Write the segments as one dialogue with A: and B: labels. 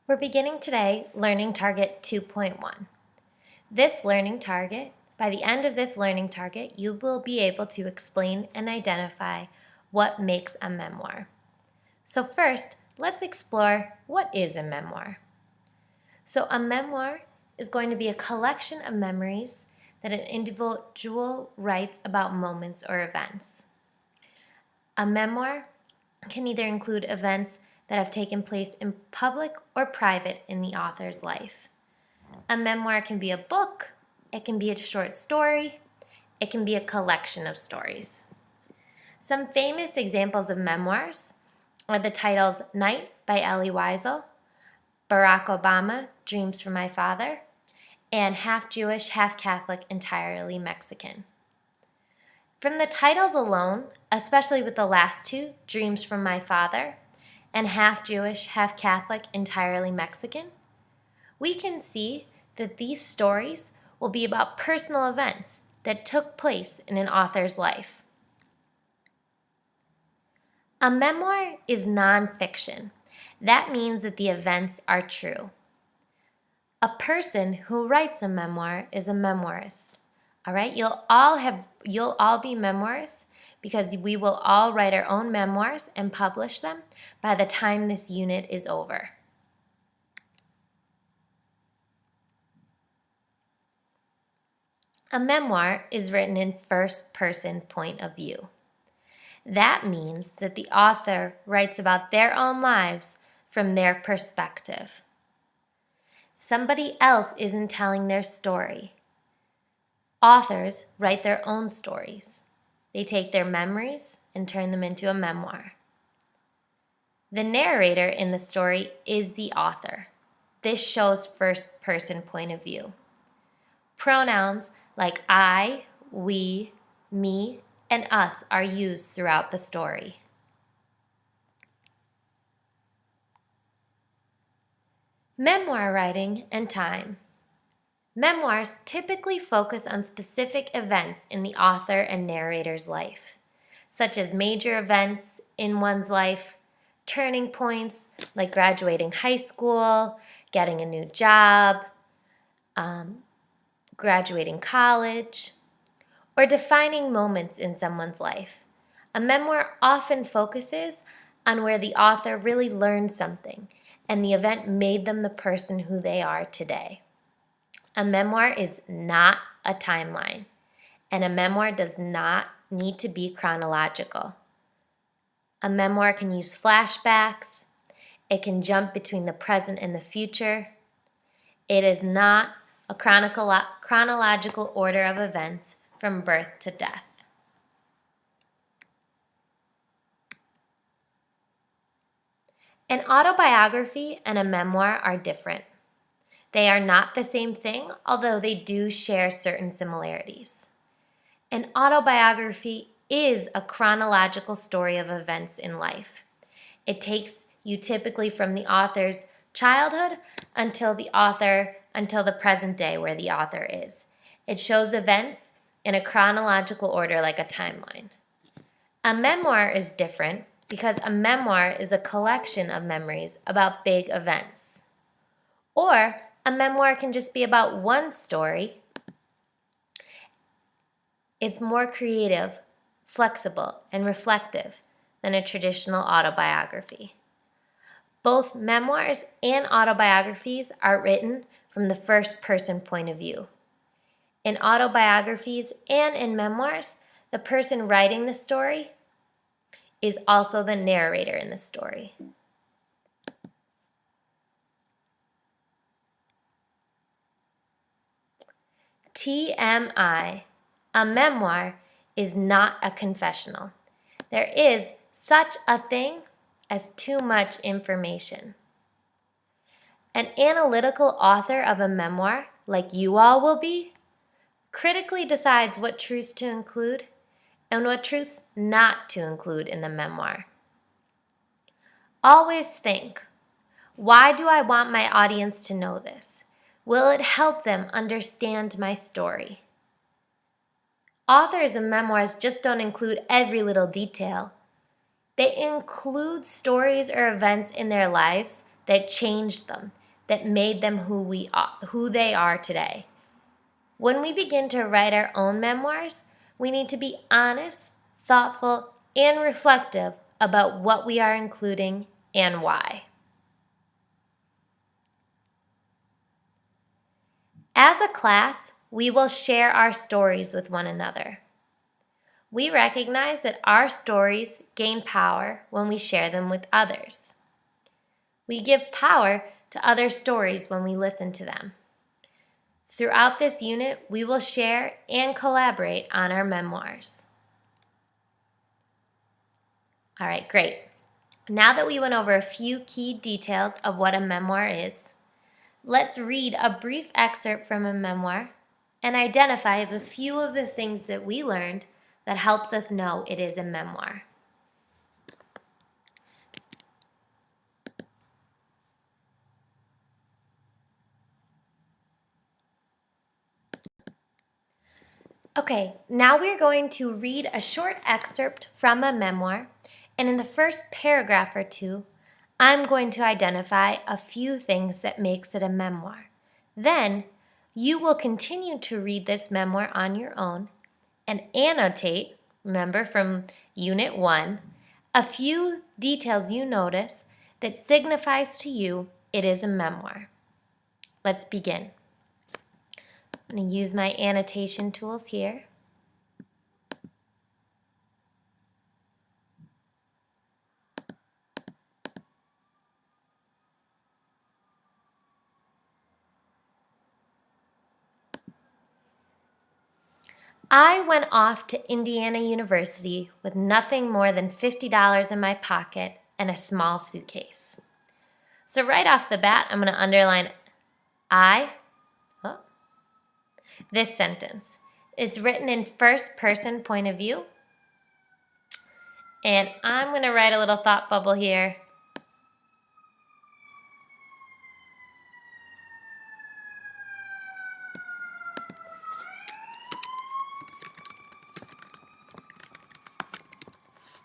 A: We're beginning today Learning Target 2.1. This learning target, by the end of this learning target, you will be able to explain and identify what makes a memoir. So first, let's explore what is a memoir. So a memoir is going to be a collection of memories that an individual writes about moments or events. A memoir can either include events that have taken place in public or private in the author's life. A memoir can be a book, it can be a short story, it can be a collection of stories. Some famous examples of memoirs are the titles Night by Elie Wiesel, Barack Obama, Dreams from My Father, and Half Jewish, Half Catholic, Entirely Mexican. From the titles alone, especially with the last two, Dreams from My Father, and Half Jewish, Half Catholic, Entirely Mexican, we can see that these stories will be about personal events that took place in an author's life. A memoir is nonfiction. That means that the events are true. A person who writes a memoir is a memoirist. All right, you'll all be memoirists because we will all write our own memoirs and publish them by the time this unit is over. A memoir is written in first-person point of view. That means that the author writes about their own lives from their perspective. Somebody else isn't telling their story. Authors write their own stories. They take their memories and turn them into a memoir. The narrator in the story is the author. This shows first-person point of view. Pronouns like I, we, me, and us are used throughout the story. Memoir writing and time. Memoirs typically focus on specific events in the author and narrator's life, such as major events in one's life, turning points like graduating high school, getting a new job, graduating college, or defining moments in someone's life. A memoir often focuses on where the author really learned something and the event made them the person who they are today. A memoir is not a timeline, and a memoir does not need to be chronological. A memoir can use flashbacks. It can jump between the present and the future. It is not a chronological order of events from birth to death. An autobiography and a memoir are different. They are not the same thing, although they do share certain similarities. An autobiography is a chronological story of events in life. It takes you typically from the author's childhood until the present day where the author is. It shows events in a chronological order like a timeline. A memoir is different because a memoir is a collection of memories about big events. Or a memoir can just be about one story. It's more creative, flexible, and reflective than a traditional autobiography. Both memoirs and autobiographies are written from the first-person point of view. In autobiographies and in memoirs, the person writing the story is also the narrator in the story. TMI, a memoir is not a confessional. There is such a thing as too much information. An analytical author of a memoir, like you all will be, critically decides what truths to include and what truths not to include in the memoir. Always think, why do I want my audience to know this? Will it help them understand my story? Authors of memoirs just don't include every little detail. They include stories or events in their lives that changed them, that made them who they are today. When we begin to write our own memoirs, we need to be honest, thoughtful, and reflective about what we are including and why. As a class, we will share our stories with one another. We recognize that our stories gain power when we share them with others. We give power to other stories when we listen to them. Throughout this unit, we will share and collaborate on our memoirs. All right, great. Now that we went over a few key details of what a memoir is, let's read a brief excerpt from a memoir and identify a few of the things that we learned that helps us know it is a memoir. Okay, now we're going to read a short excerpt from a memoir, and in the first paragraph or two, I'm going to identify a few things that makes it a memoir. Then, you will continue to read this memoir on your own and annotate, remember from Unit 1, a few details you notice that signifies to you it is a memoir. Let's begin. I'm going to use my annotation tools here. I went off to Indiana University with nothing more than $50 in my pocket and a small suitcase. So right off the bat, I'm going to underline this sentence. It's written in first person point of view. And I'm going to write a little thought bubble here.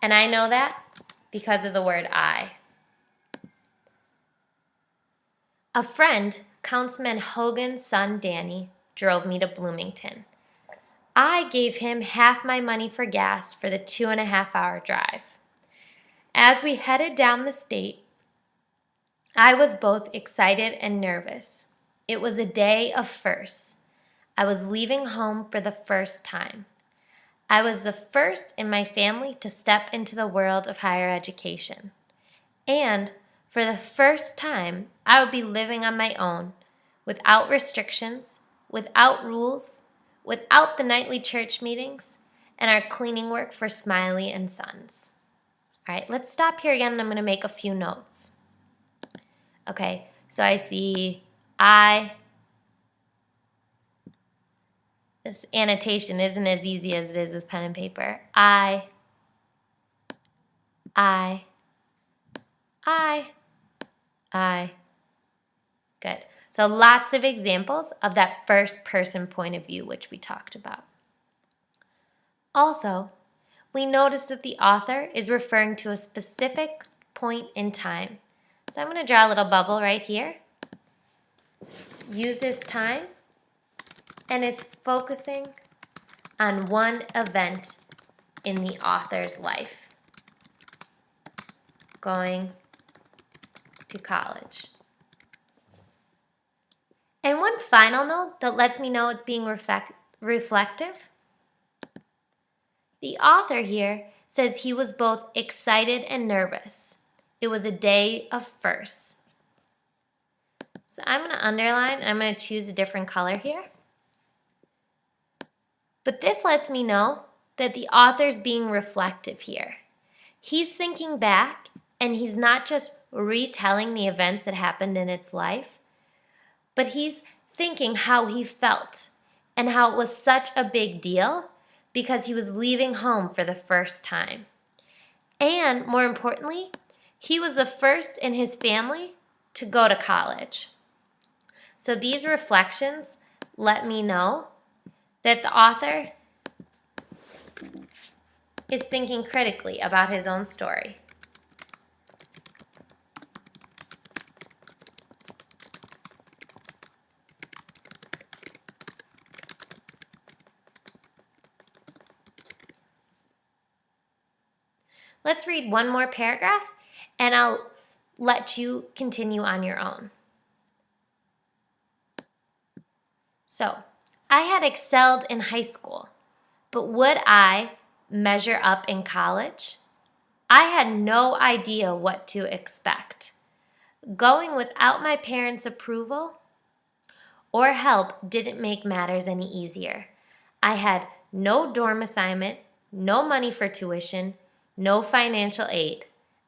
A: And I know that because of the word I. A friend, Councilman Hogan's son Danny, drove me to Bloomington. I gave him half my money for gas for the 2.5-hour drive. As we headed down the state, I was both excited and nervous. It was a day of firsts. I was leaving home for the first time. I was the first in my family to step into the world of higher education. And for the first time, I would be living on my own, without restrictions, without rules, without the nightly church meetings, and our cleaning work for Smiley and Sons. All right, let's stop here again, and I'm going to make a few notes. Okay, so I see this annotation isn't as easy as it is with pen and paper. I. Good. So lots of examples of that first person point of view, which we talked about. Also, we notice that the author is referring to a specific point in time. So I'm going to draw a little bubble right here. Uses time and is focusing on one event in the author's life. Going to college. And one final note that lets me know it's being reflective. The author here says he was both excited and nervous. It was a day of firsts. So I'm going to underline, I'm going to choose a different color here. But this lets me know that the author's being reflective here. He's thinking back, and he's not just retelling the events that happened in its life, but he's thinking how he felt and how it was such a big deal because he was leaving home for the first time. And more importantly, he was the first in his family to go to college. So these reflections let me know that the author is thinking critically about his own story. Let's read one more paragraph and I'll let you continue on your own. So, I had excelled in high school, but would I measure up in college? I had no idea what to expect. Going without my parents' approval or help didn't make matters any easier. I had no dorm assignment, no money for tuition, no financial aid.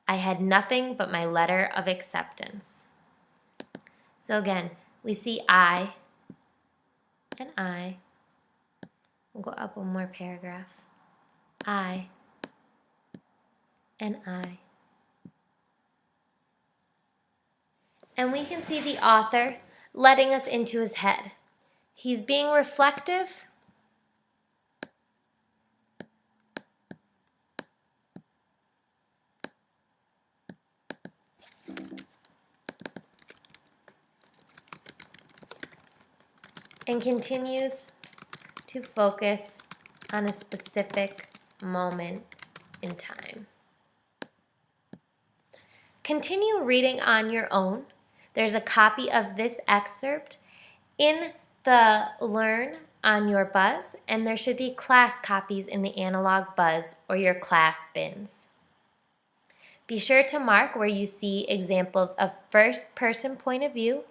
A: I had nothing but my letter of acceptance. So again, we see I and I. We'll go up one more paragraph. I and I. And we can see the author letting us into his head. He's being reflective and continues to focus on a specific moment in time. Continue reading on your own. There's a copy of this excerpt in the Learn on your Buzz, and there should be class copies in the analog buzz or your class bins. Be sure to mark where you see examples of first-person point of view,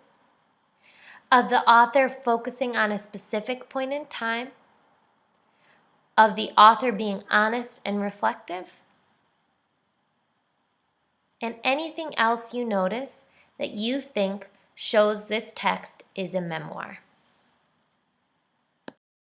A: of the author focusing on a specific point in time, of the author being honest and reflective, and anything else you notice that you think shows this text is a memoir.